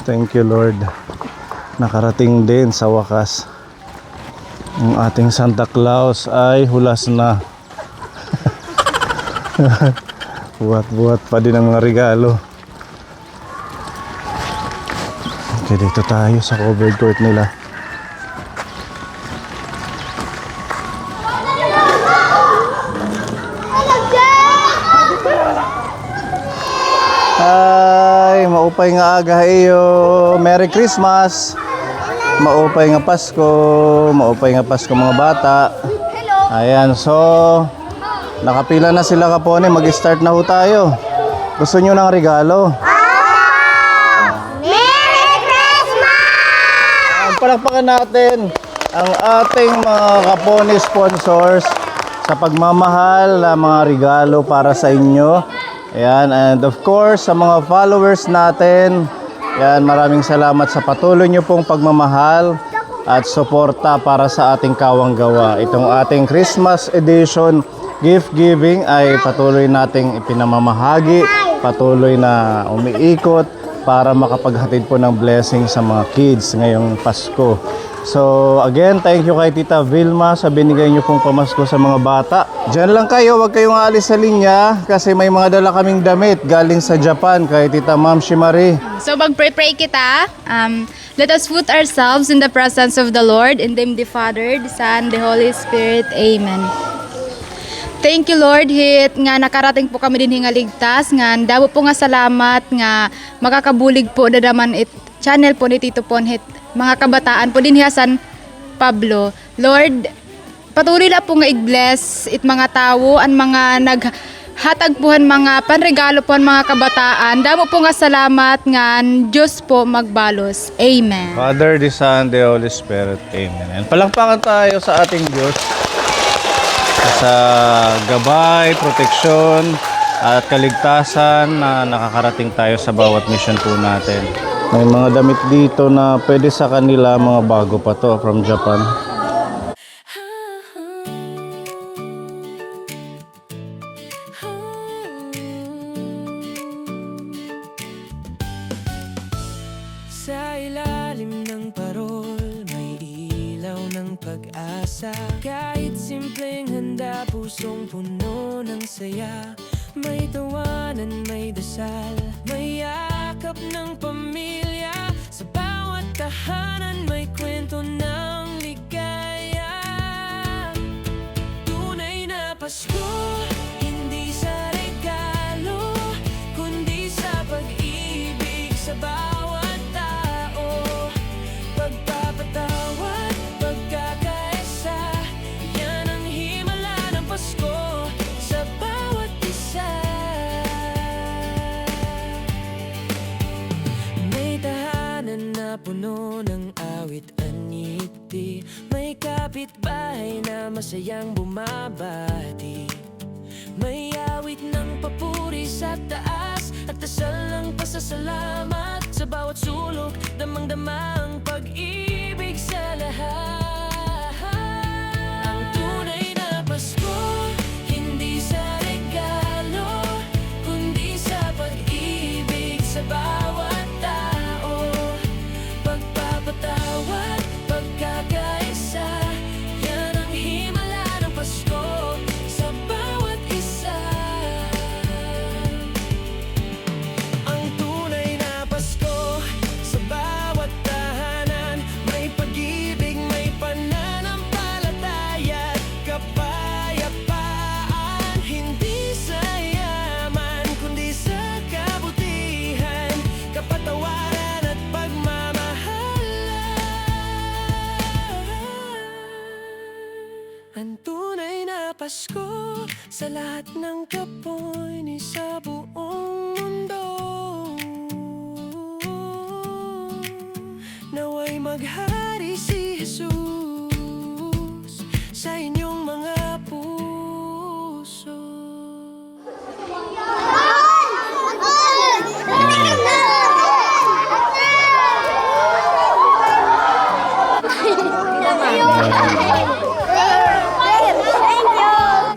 Thank you Lord. Nakarating din sa wakas. Ang ating Santa Claus ay hulas na. Buhat-buhat pa din ang mga regalo. Okay, dito tayo sa covered court nila. Ay, maupay nga aga iyo. Merry Christmas. Maupay nga Pasko. Maupay nga Pasko mga bata. Ayan, so nakapila na sila kapone. Mag-start na ho tayo. Gusto nyo ng regalo? Merry Christmas! Palakpakan natin ang ating mga kapone sponsors sa pagmamahal na mga regalo para sa inyo. Ayan, and of course sa mga followers natin. Ayan, maraming salamat sa patuloy nyo pong pagmamahal at suporta para sa ating Kawang Gawa. Itong ating Christmas edition gift giving ay patuloy nating ipinamamahagi, patuloy na umiikot para makapaghatid po ng blessing sa mga kids ngayong Pasko. So again, thank you kay Tita Vilma sa binigay niyo pong pamasko sa mga bata. Diyan lang kayo, huwag kayong aalis sa linya kasi may mga dala kaming damit galing sa Japan kay Tita Ma'am Shimari. So mag-pray kita. Let us put ourselves in the presence of the Lord, in the name of the Father, the Son, the Holy Spirit. Amen. Thank you Lord hit nga nakarating po kami din hingaligtas nga damo po nga salamat nga makakabulig po na naman channel po ni Tito Ponhit mga kabataan po din hiyasan Pablo. Lord, patuloy na po nga i-bless it mga tao ang mga naghatag po mga panregalo po mga kabataan. Damo po nga salamat nga Diyos po magbalos. Amen. Father, the Son, the Holy Spirit. Amen. And palakpakan tayo sa ating Diyos sa gabay, proteksyon at kaligtasan na nakakarating tayo sa bawat mission po natin. May mga damit dito na pwede sa kanila, mga bago pa to from Japan. Sa ilalim ng parol, may ilaw ng pag-asa. Kahit simpleng handa, pusong puno ng saya. May tawanan, may dasal, may yakap ng pamilya. Sa bawat tahanan, may kwento ng ligaya. Tunay na Pasko, hindi sa regalo, kundi sa pag-ibig sa bawat tao. Pagpapatawad, pagkakaisa, yan ang himala ng Pasko sa bawat isa. May tahanan na puno ng awit aniti, may kapitbahay na masayang bumabati. May awit ng papuri sa taas at dasal ng pasasalamat. Sa bawat sulok, damang-dama ang pag-ibig sa lahat. Ang tunay na Pasko, hindi sa regalo, kundi sa pag-ibig sa bawat tao. Pagpapatawad, pagkakaisa, yan ang himala ng Pasko sa bawat isa. Ang tunay na Pasko sa bawat tahanan, may pag-ibig, may pananampalataya at kapayapaan. Hindi sa yaman, kundi sa kabutihan, kapatawaran at pagmamahalan. Ang tunay na Pasko sa lahat ng kapoy ni sa buong mundo. Naway maghari si Jesus sa inyong mga puso.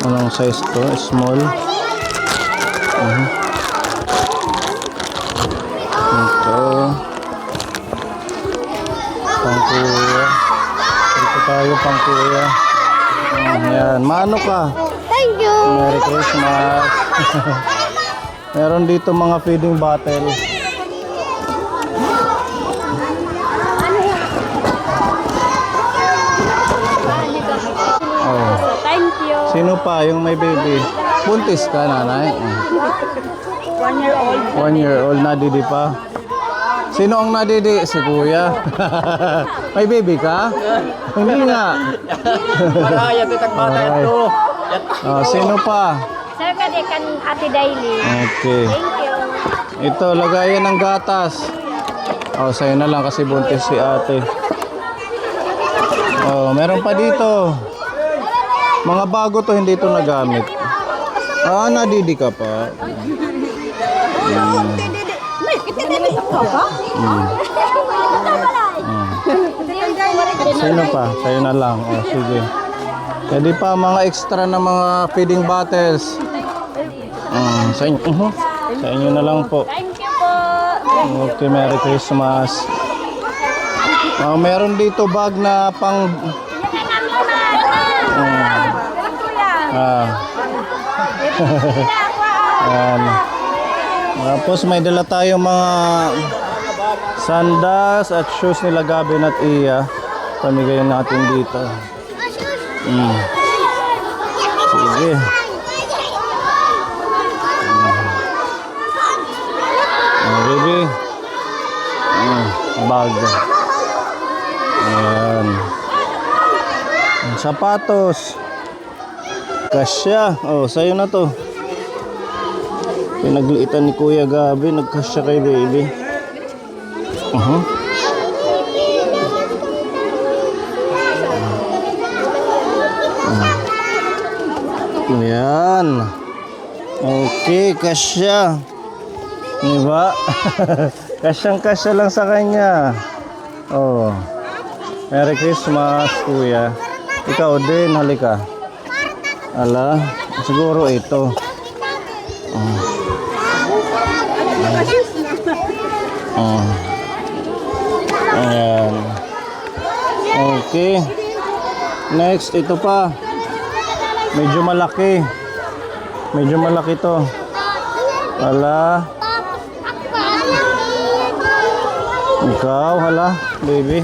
Anong size to? Small? Ito tayo pang kuya. Ayan, mano ka? Thank you. Merry Christmas. Meron dito mga feeding bottle. Oh. Thank you. Sino pa yung may baby? Buntis ka, nanay? 1 year old. 1 year old, nadidi pa. Sino ang nadidi? Si kuya. May baby ka? Hindi nga. Maraya ito tagbata ito. Oh, sino pa? Sir, kadi kan Ate Daily. Okay. Thank you. Ito, lagayan ng gatas. Oh, sa'yo na lang kasi buntis si ate. Oh, meron pa dito. Mga bago to, hindi to nagamit. Ah, nadidi ka pa. Sino pa? Sa'yo na lang. Oh, sige. Pwede pa mga extra na mga feeding bottles. Sa inyo, sa inyo na lang po. Thank you po. Okay, Merry Christmas. Meron dito bag na pang... Ayan. Tapos may dala tayong mga sandals at shoes nila Gabin at Iya. Pamigayin natin dito. Sige. Baby. Bag. Ayan. Sapatos. Kasya. Oh, sa'yo na to. Pinagliitan ni Kuya Gabi. Nagkasya kay baby. Ayan. Okay, kasya. Diba? Kasyang-kasya lang sa kanya. Oh. Merry Christmas, Kuya. Ikaw din, halika. Ala, siguro ito. Ayan. Okay. Next, ito pa. Medyo malaki. Medyo malaki to. Ala. Ikaw, hala, baby.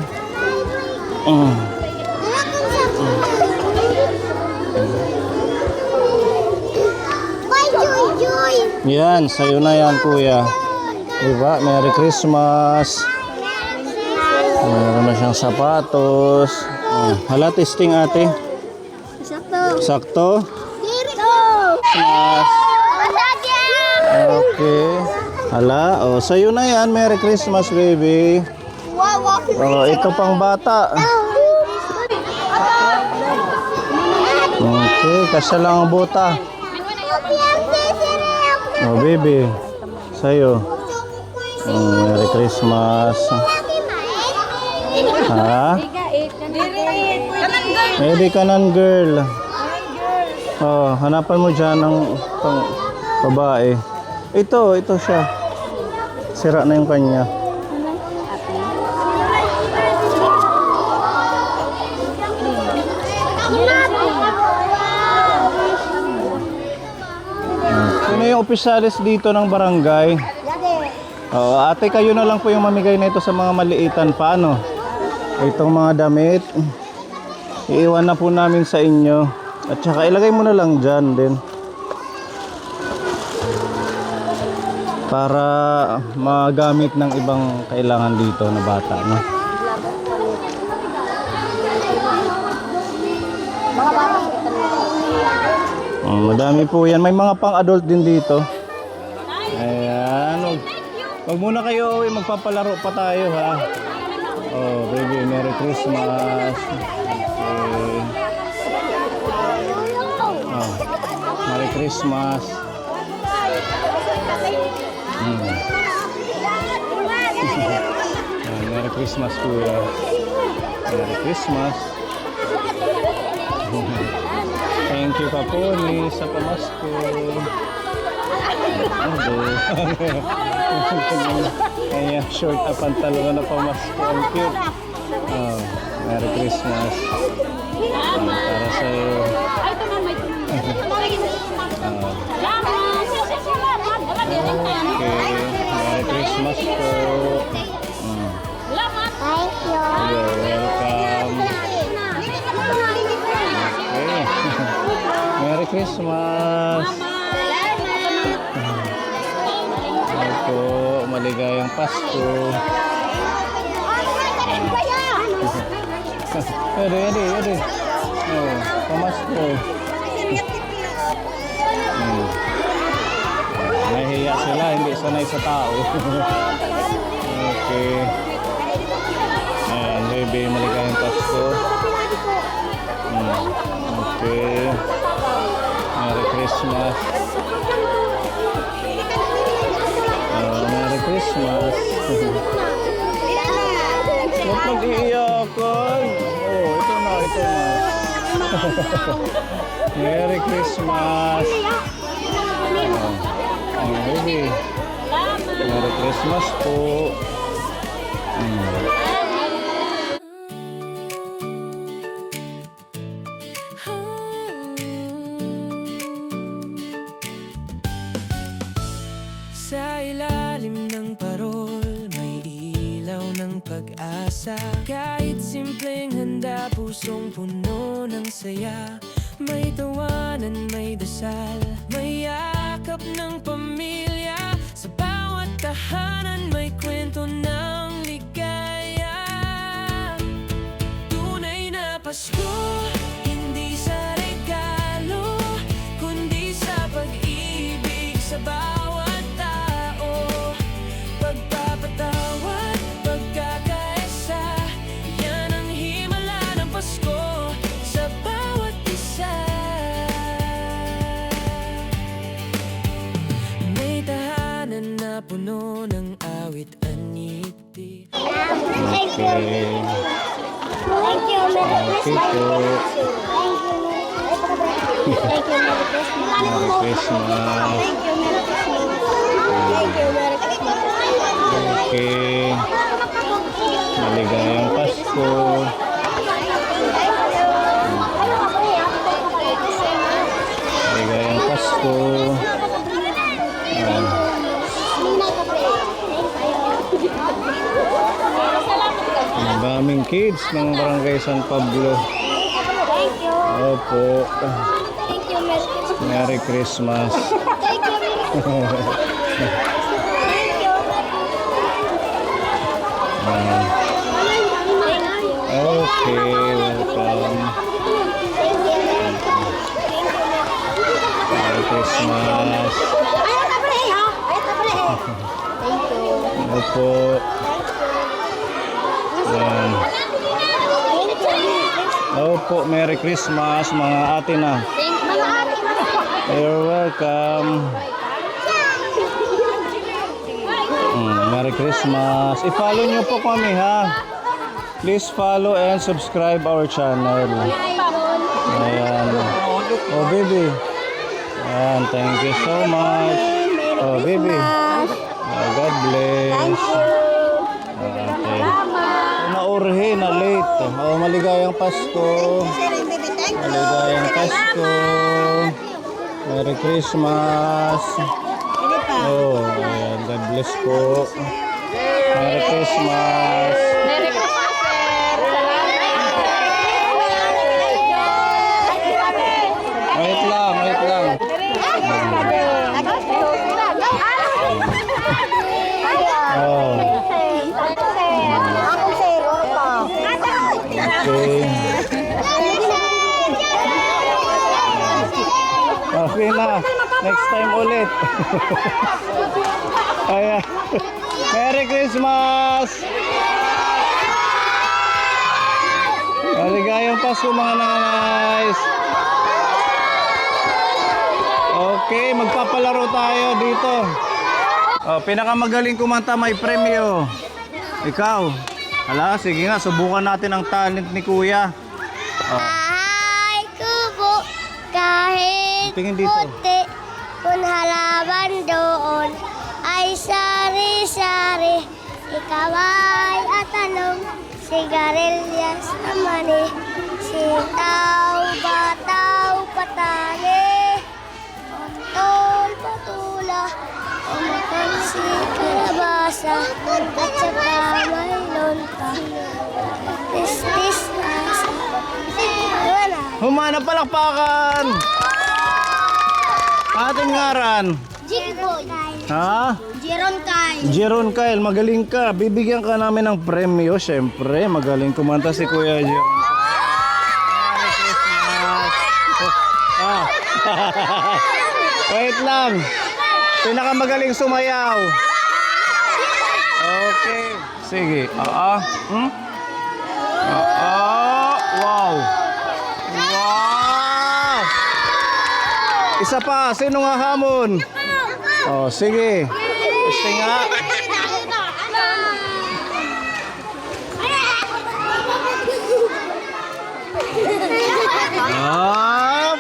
Yan, sa'yo na yan, Kuya. Diba? Merry Christmas. Meron na siyang sapatos. Hala, testing ate. Sakto. Sakto? Dito. Christmas. Okay. Hala, oh, sa'yo na yan. Merry Christmas, baby. Wow, Oh, ito pang bata. Okay, kasya lang ang buta. Oh, baby. Sa'yo. Merry Christmas. Ha? Ready ka nan, girl. Oh, hanapan mo dyan ng pang babae. Ito siya. Sira na yung kanya. Sino yung opisyalis dito ng barangay? Oo, ate, kayo na lang po yung mamigay na ito sa mga maliitan pa, ano? Itong mga damit, iiwan na po namin sa inyo. At saka ilagay mo na lang dyan din. Para magamit ng ibang kailangan dito na bata, no? Madami po yan. May mga pang-adult din dito. Ayan. Huwag muna kayo uwi. Magpapalaro pa tayo, ha? Oh, baby. Merry Christmas. Okay. Oh, Merry Christmas. Merry Christmas, Kuya. Merry Christmas. Thank you, Kaponi, sa pamasko. Ayan, short na pantalon na pamasko. Ang cute. Oh, Merry Christmas. Para sa'yo. Okay. Merry Christmas po. Thank you. You're welcome. Okay. Merry Christmas. Opo, maligayang Pasko. Ede. Oh, pamasko. Nahihiya sila, hindi sanay sa tao. Okay. Ayan, baby, maligayang Pasko. Okay. Merry Christmas. Merry Christmas. Huwag mag-iiyakan. Oh, ito na. Merry Christmas. Baby. Merry Christmas po. Sa ilalim ng parol, may ilaw ng pag-asa. Kahit simpleng handa, pusong puno ng saya. May tawanan, may dasal, may yakap ng pamilya. Sa bawat tahanan, may kwento ng ligaya. Tunay na Pasko, hindi sa regalo, kundi sa pag-ibig sa bawat tao. Pagpapatawad, pagkakaisa, yan ang himala ng Pasko sa bawat isa. May tahanan na puno ng awit aniti. Thank you. Okay. Thank you. Merry Christmas. po. Thank you. Merry Christmas. Merry Christmas. Thank you. Merry Christmas. Thank you. Merry Christmas. Okay. Maligayang Pasko. Maligayang Pasko. Ang daming kids ng Barangay San Pablo. Thank you. Opo. Thank you. Merry Merry Christmas. Christmas. Thank you. Thank you. Okay, welcome. Merry Christmas. Opo. Ayan. Opo, Merry Christmas mga ate na. You're welcome. Merry Christmas. I-follow nyo po kami ha. Please follow and subscribe our channel. Ayan. Oh baby. Ayan, thank you so much. Oh baby. God bless. Okay. Naurhe na late. Oh, maligayang Pasko. Maligayang Pasko. Merry Christmas. Oh, ayan. God bless po. Merry Christmas. Merry Christmas, sir. Wait lang, wait lang. Oh. Okay. Okay na. Next time ulit. Ayan. Merry Christmas! Maligayang Pasko mga nanays. Okay, magpapalaro tayo dito. Oh, pinakamagaling kumanta may premyo. Ikaw. Hala, sige nga, subukan natin ang talent ni Kuya. Bahay kubo, kahit Tingin dito. puti, kung halaman doon ay sari-sari. Ikaw ay atalong sigarilyas na mani, sitaw, bataw, patani, ontol, patula, umakang si kalabasa, at saka may lonta, tistis asa. Wala. Humana palakpakan! Ating ngaran. Jigboy. Ha? Jeron Kai. Jeron Kyle, magaling ka. Bibigyan ka namin ng premyo, syempre. Magaling kumanta si Kuya Jeron. Merry Christmas! Ah. Wait lang. Pinakamagaling sumayaw. Okay. Sige. Wow. Wow. Isa pa. Sino nga hamon? Oh, sige. Gusto nga.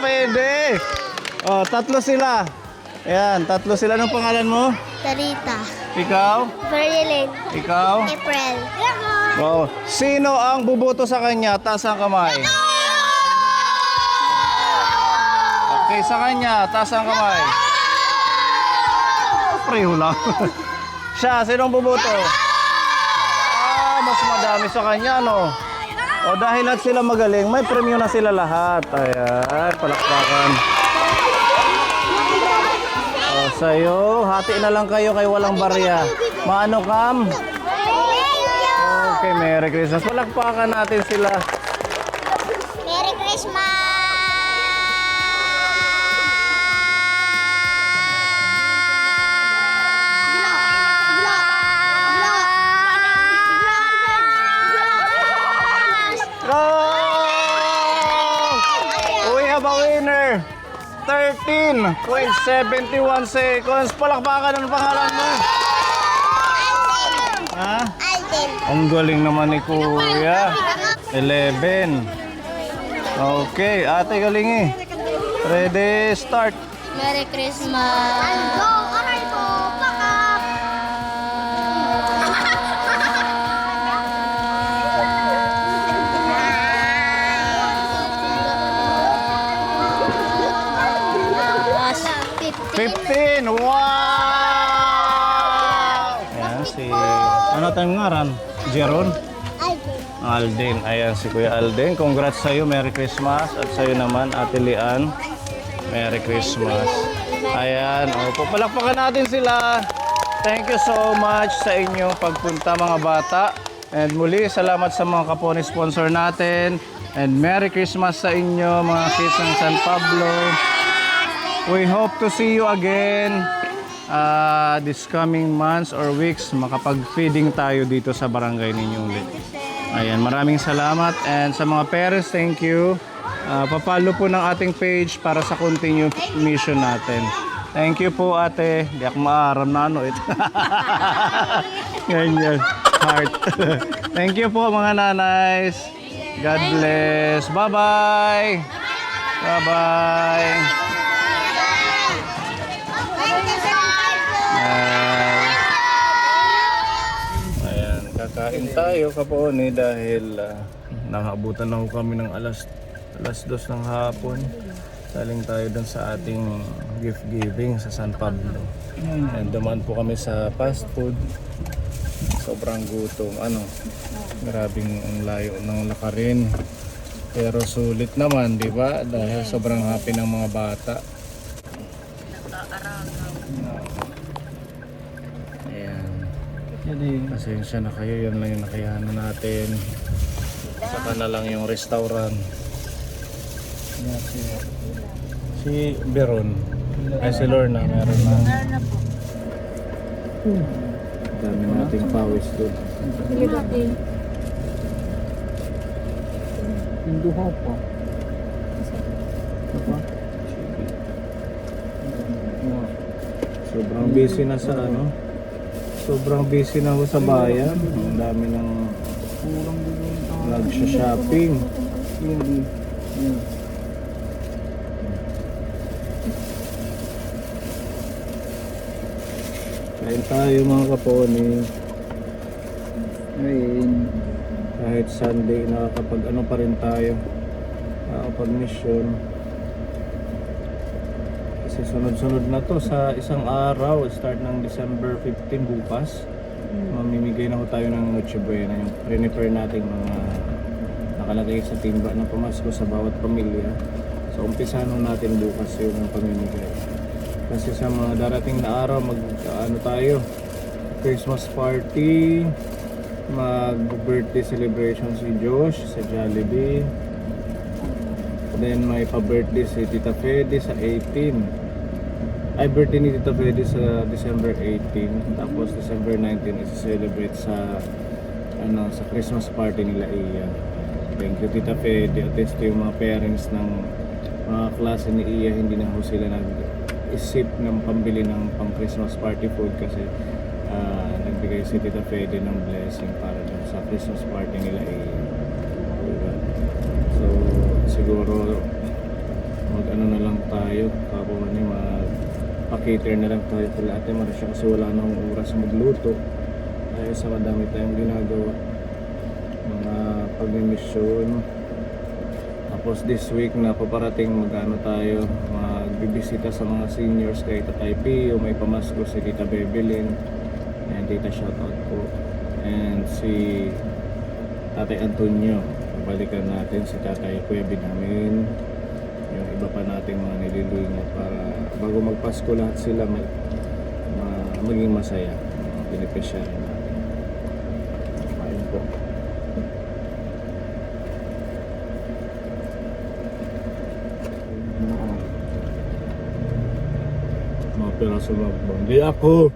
Pwede. Oh, tatlo sila. Ayan, tatlo sila. Anong pangalan mo? Tarita. Ikaw? Marilyn. Ikaw? April. Wow. Sino ang buboto sa kanya? Taas ang kamay. Okay, sa kanya. Taas ang kamay. Preho lang. Siya, sinong buboto? Mas madami sa kanya, no? O dahil lahat sila magaling, may premyo na sila lahat. Ayan, palakpakan. O sa'yo, hati na lang kayo kay walang barya. Maano kam? Okay, Merry Christmas. Palakpakan natin sila. Merry Christmas! We have a winner. 13.71 seconds. Palakpakan, ano pangalan mo? Ha? Alden. Ang galing naman ni Kuya. 11. Okay, ate galing eh. Ready, start. Merry Christmas! Go! Aray ko! Pakak! Fifteen. Wow! Ayan si... Ano tayong ngaran? Jeron? Alden. Alden. Ayan si Kuya Alden. Congrats sa'yo. Merry Christmas. At sa'yo naman, Ate Lian. Merry Christmas. Ayan. Opo, palakpakan natin sila. Thank you so much sa inyong pagpunta mga bata. And muli, salamat sa mga kapone sponsor natin. And Merry Christmas sa inyo mga kids ng San Pablo. We hope to see you again this coming months or weeks. Makapag-feeding tayo dito sa barangay ninyo ulit. Ayan, maraming salamat. And sa mga parents, thank you. Papalo po ng ating page para sa continued mission natin. Thank you po ate. Di ako maaram na ano ito. Ganyan. Heart. Thank you po mga nanays. God bless. Bye-bye. Bye-bye. Ayan, kakain tayo kapone dahil nakabutan na ho kami ng alas 2 ng hapon. Saling tayo dun sa ating gift giving sa San Pablo. And dumaan po kami sa fast food. Sobrang gutom. Grabing ang layo ng lakarin. Pero sulit naman, di ba? Dahil sobrang happy ng mga bata. Pasensya na kayo, yun lang yung nakayanan natin. Saka na lang yung restaurant. Si Beron. Ay si Lorna, meron na. Dami nating pawis doon. Hinduha pa. Sobrang busy na sa sobrang busy na ako sa bayan. Ang dami ng nag-shopping. Kain tayo mga kaponi. Kain. Kahit kahit Sunday nakakapag ano pa rin tayo, nakakapag mission. Kasi sunod-sunod na to sa isang araw, start ng December 15 bukas. Mamimigay na ho tayo ng Noche Buena, yung prepare nating mga nakalagay sa timba ng pamasko sa bawat pamilya. So umpisahan ho natin bukas yung pamimigay. Kasi sa mga darating na araw ano tayo, Christmas party, mag-birthday celebration si Josh sa Jollibee. Then may pa-birthday si Tita Fede sa 18. Ay, birthday ni Tita Fede sa December 18. Tapos December 19 is-celebrate sa sa Christmas party nila Iya. Thank you Tita Fede. At least yung mga parents ng mga klase ni Iya, hindi na ho sila nag-isip ng pambili ng pang Christmas party food kasi nagbigay si Tita Fede ng blessing para dun sa Christmas party nila Iya. Diba? So siguro mag-ano na lang tayo, kapag mag-cater na lang tayo kay Ate Marcia kasi wala nang oras magluto dahil sa madami tayong ginagawa, mga pag-mission. Tapos this week na paparating mag-ano tayo, magbibisita sa mga seniors kay Tatay Pio, may pamasko si Tita Bebelin and Tita shoutout po, and si Tatay Antonio. Balikan natin si Tatay Kuya Binamin, yung iba pa nating mga nililingap para bago magpasko lahat sila maging masaya, beneficiary natin. Ayun po. Mga piraso magbang. Di ako!